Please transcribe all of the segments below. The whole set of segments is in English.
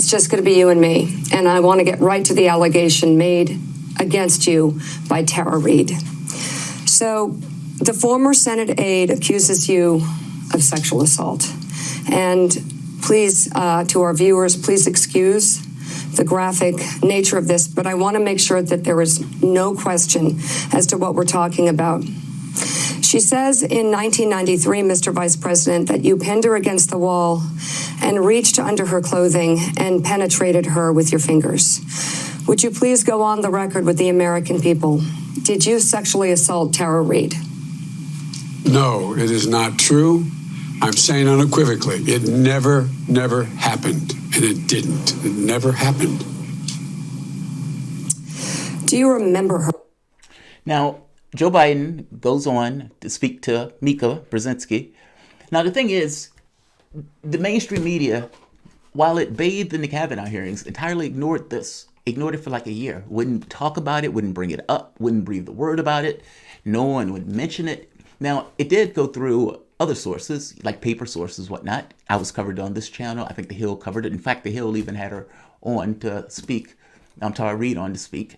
it's just going to be you and me. And I want to get right to the allegation made against you by Tara Reid. So the former Senate aide accuses you of sexual assault. And please, to our viewers, please excuse the graphic nature of this, but I want to make sure that there is no question as to what we're talking about. She says in 1993, Mr. Vice President, that you pinned her against the wall and reached under her clothing and penetrated her with your fingers. Would you please go on the record with the American people? Did you sexually assault Tara Reid? No, it is not true. I'm saying unequivocally, it never happened. And it didn't. It never happened. Do you remember her? Now, Joe Biden goes on to speak to Mika Brzezinski. Now, the thing is, the mainstream media, while it bathed in the Kavanaugh hearings, entirely ignored this. Ignored it for like a year. Wouldn't talk about it, wouldn't bring it up, wouldn't breathe a word about it. No one would mention it. Now, it did go through other sources, like paper sources, whatnot. I was covered on this channel. I think The Hill covered it. In fact, The Hill even had her on to speak. Tara Reid on to speak.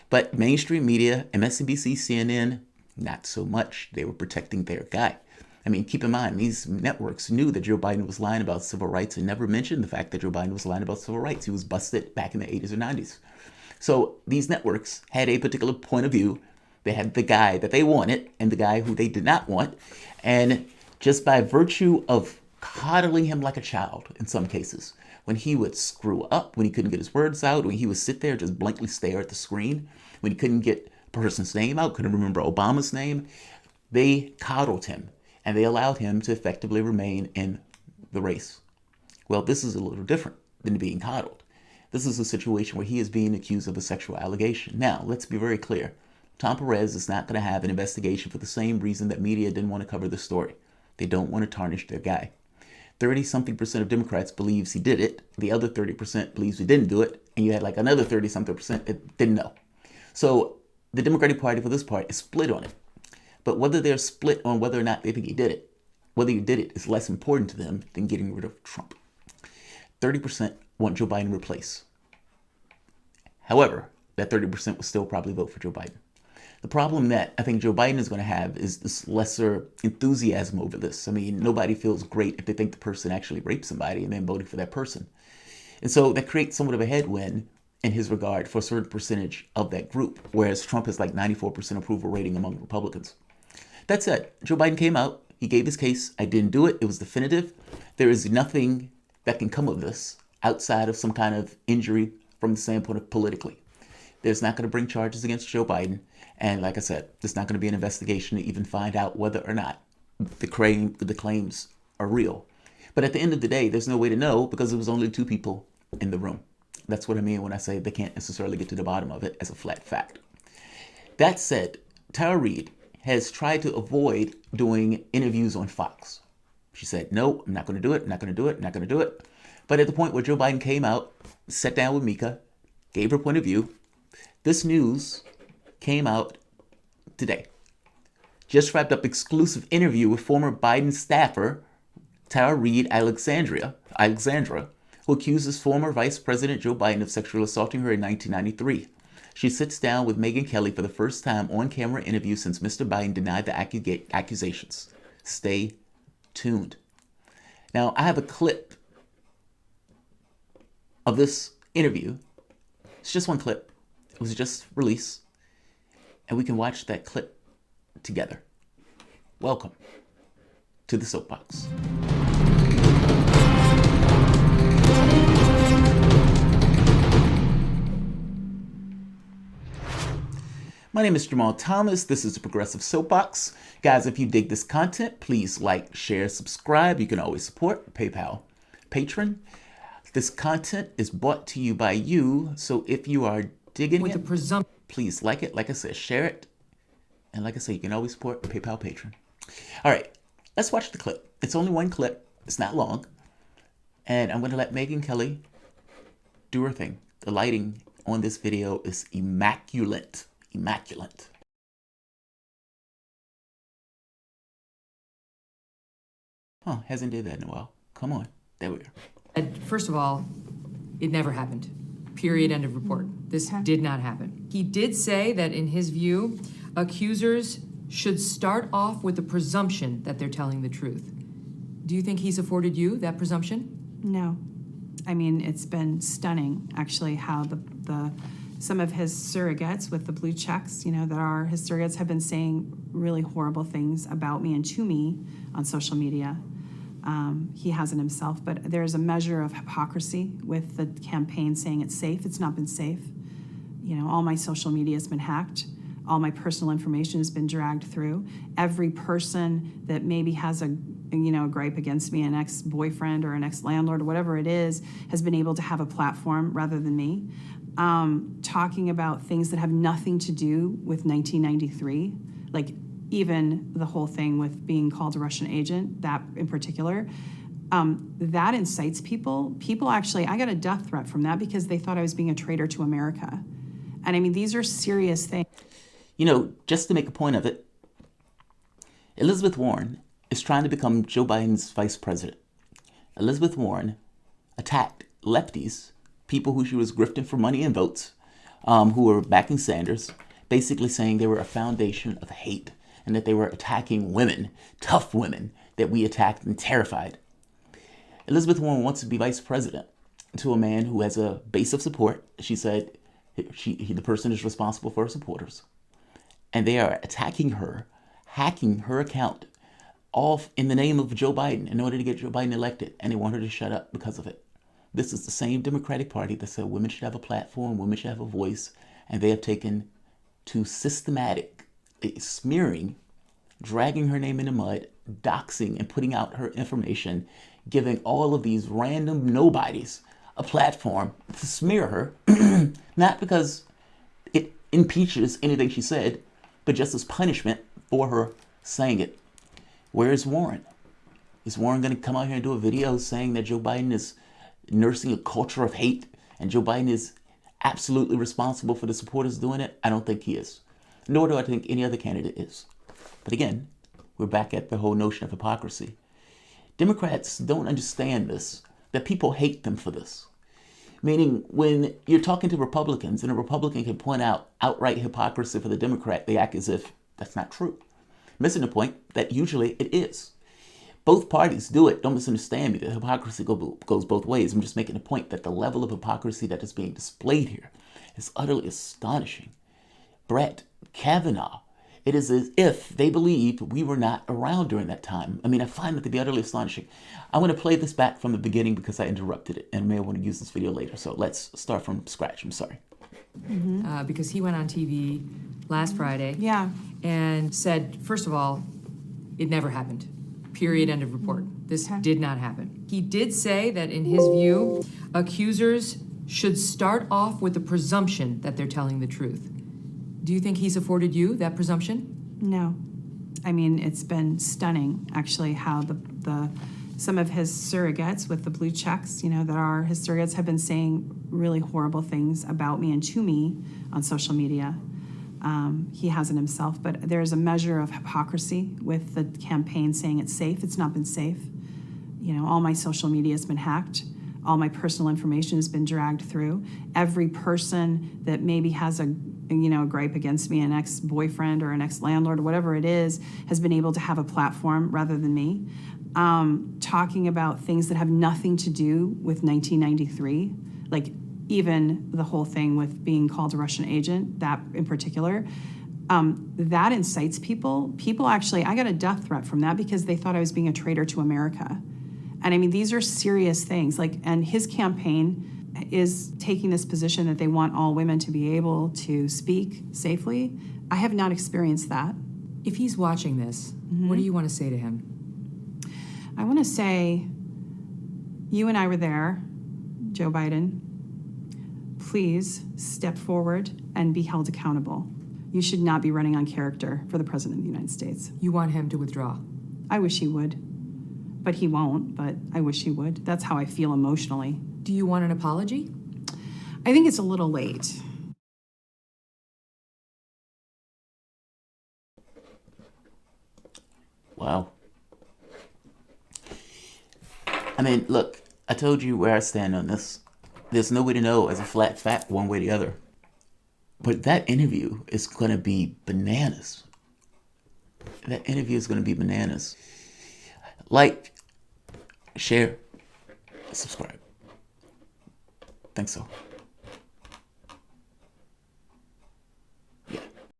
But mainstream media, MSNBC, CNN, not so much. They were protecting their guy. I mean, keep in mind, these networks knew that Joe Biden was lying about civil rights and never mentioned the fact that Joe Biden was lying about civil rights. He was busted back in the 80s or 90s. So these networks had a particular point of view. They had the guy that they wanted and the guy who they did not want. And just by virtue of coddling him like a child in some cases, when he would screw up, when he couldn't get his words out, when he would sit there just blankly stare at the screen, when he couldn't get a person's name out, couldn't remember Obama's name, they coddled him and they allowed him to effectively remain in the race. Well, this is a little different than being coddled. This is a situation where he is being accused of a sexual allegation. Now, let's be very clear. Tom Perez is not going to have an investigation for the same reason that media didn't want to cover the story. They don't want to tarnish their guy. 30-something% of Democrats believes he did it. The other 30% believes he didn't do it. And you had like another 30-something% that didn't know. So the Democratic Party for this part is split on it. But whether they're split on whether or not they think he did it, whether he did it is less important to them than getting rid of Trump. 30% want Joe Biden replaced. However, that 30% will still probably vote for Joe Biden. The problem that I think Joe Biden is going to have is this lesser enthusiasm over this. I mean, nobody feels great if they think the person actually raped somebody and then voted for that person. And so that creates somewhat of a headwind in his regard for a certain percentage of that group, whereas Trump has like 94% approval rating among Republicans. That said, Joe Biden came out. He gave his case. I didn't do it. It was definitive. There is nothing that can come of this outside of some kind of injury from the standpoint of politically. There's not going to bring charges against Joe Biden. And like I said, there's not going to be an investigation to even find out whether or not the claims are real. But at the end of the day, there's no way to know because there was only two people in the room. That's what I mean when I say they can't necessarily get to the bottom of it as a flat fact. That said, Tara Reid has tried to avoid doing interviews on Fox. She said, no, I'm not going to do it. I'm not going to do it. I'm not going to do it. But at the point where Joe Biden came out, sat down with Mika, gave her point of view, this news came out today. Just wrapped up exclusive interview with former Biden staffer Tara Reid Alexandra, who accuses former Vice President Joe Biden of sexually assaulting her in 1993. She sits down with Megyn Kelly for the first time on camera interview since Mr. Biden denied the accusations. Stay tuned. Now, I have a clip of this interview. It's just one clip. It was just released. And we can watch that clip together. Welcome to the Soapbox. My name is Jamal Thomas. This is the Progressive Soapbox. Guys, if you dig this content, please like, share, subscribe. You can always support PayPal Patron. This content is brought to you by you. So if you are digging it, please like it. Like I said, share it. And like I said, you can always support PayPal Patron. All right, let's watch the clip. It's only one clip. It's not long. And I'm going to let Megyn Kelly do her thing. The lighting on this video is immaculate. Immaculate. Hasn't did that in a while. Come on. There we go. First of all, It never happened. Period. End of report. This did not happen. He did say that in his view, accusers should start off with the presumption that they're telling the truth. Do you think he's afforded you that presumption? No. I mean, it's been stunning, actually, how the some of his surrogates with the blue checks, that are his surrogates, have been saying really horrible things about me and to me on social media. He hasn't himself, but there's a measure of hypocrisy with the campaign saying it's safe. It's not been safe. All my social media has been hacked. All my personal information has been dragged through. Every person that maybe has a gripe against me, an ex-boyfriend or an ex-landlord or whatever it is, has been able to have a platform rather than me. Talking about things that have nothing to do with 1993, like even the whole thing with being called a Russian agent, that in particular, that incites people. People actually, I got a death threat from that because they thought I was being a traitor to America. And I mean, these are serious things. Just to make a point of it, Elizabeth Warren is trying to become Joe Biden's vice president. Elizabeth Warren attacked lefties, people who she was grifting for money and votes, who were backing Sanders, basically saying they were a foundation of hate and that they were attacking women, tough women that we attacked and terrified. Elizabeth Warren wants to be vice president to a man who has a base of support. She said the person is responsible for her supporters. And they are attacking her, hacking her account, all in the name of Joe Biden in order to get Joe Biden elected. And they want her to shut up because of it. This is the same Democratic Party that said women should have a platform, women should have a voice. And they have taken to systematic smearing, dragging her name in the mud, doxing and putting out her information, giving all of these random nobodies a platform to smear her, not because it impeaches anything she said, but just as punishment for her saying it. Where is Warren? Is Warren going to come out here and do a video saying that Joe Biden is nursing a culture of hate and Joe Biden is absolutely responsible for the supporters doing it? I don't think he is. Nor do I think any other candidate is. But again, we're back at the whole notion of hypocrisy. Democrats don't understand this, that people hate them for this. Meaning, when you're talking to Republicans and a Republican can point out outright hypocrisy for the Democrat, they act as if that's not true. Missing the point that usually it is. Both parties do it. Don't misunderstand me. The hypocrisy goes both ways. I'm just making the point that the level of hypocrisy that is being displayed here is utterly astonishing. Brett Kavanaugh, it is as if they believed we were not around during that time. I mean, I find that to be utterly astonishing. I want to play this back from the beginning because I interrupted it and may want to use this video later. So let's start from scratch. I'm sorry. Because he went on TV last Friday and said, first of all, it never happened. Period. End of report. This did not happen. He did say that in his view, accusers should start off with the presumption that they're telling the truth. Do you think he's afforded you that presumption? No. I mean, it's been stunning, actually, how the some of his surrogates with the blue checks, that are his surrogates, have been saying really horrible things about me and to me on social media. He hasn't himself, but there's a measure of hypocrisy with the campaign saying it's safe. It's not been safe. All my social media has been hacked. All my personal information has been dragged through. Every person that maybe has a gripe against me, an ex-boyfriend or an ex-landlord or whatever it is, has been able to have a platform rather than me. Talking about things that have nothing to do with 1993, like even the whole thing with being called a Russian agent, that in particular, that incites people. People actually, I got a death threat from that because they thought I was being a traitor to America. And I mean, these are serious things. And his campaign is taking this position that they want all women to be able to speak safely. I have not experienced that. If he's watching this, what do you want to say to him? I want to say, you and I were there, Joe Biden. Please step forward and be held accountable. You should not be running on character for the President of the United States. You want him to withdraw? I wish he would, but he won't, but I wish he would. That's how I feel emotionally. Do you want an apology? I think it's a little late. Wow. I mean, look, I told you where I stand on this. There's no way to know as a flat fact one way or the other. But that interview is going to be bananas. That interview is going to be bananas. Like, share, subscribe. Thanks so.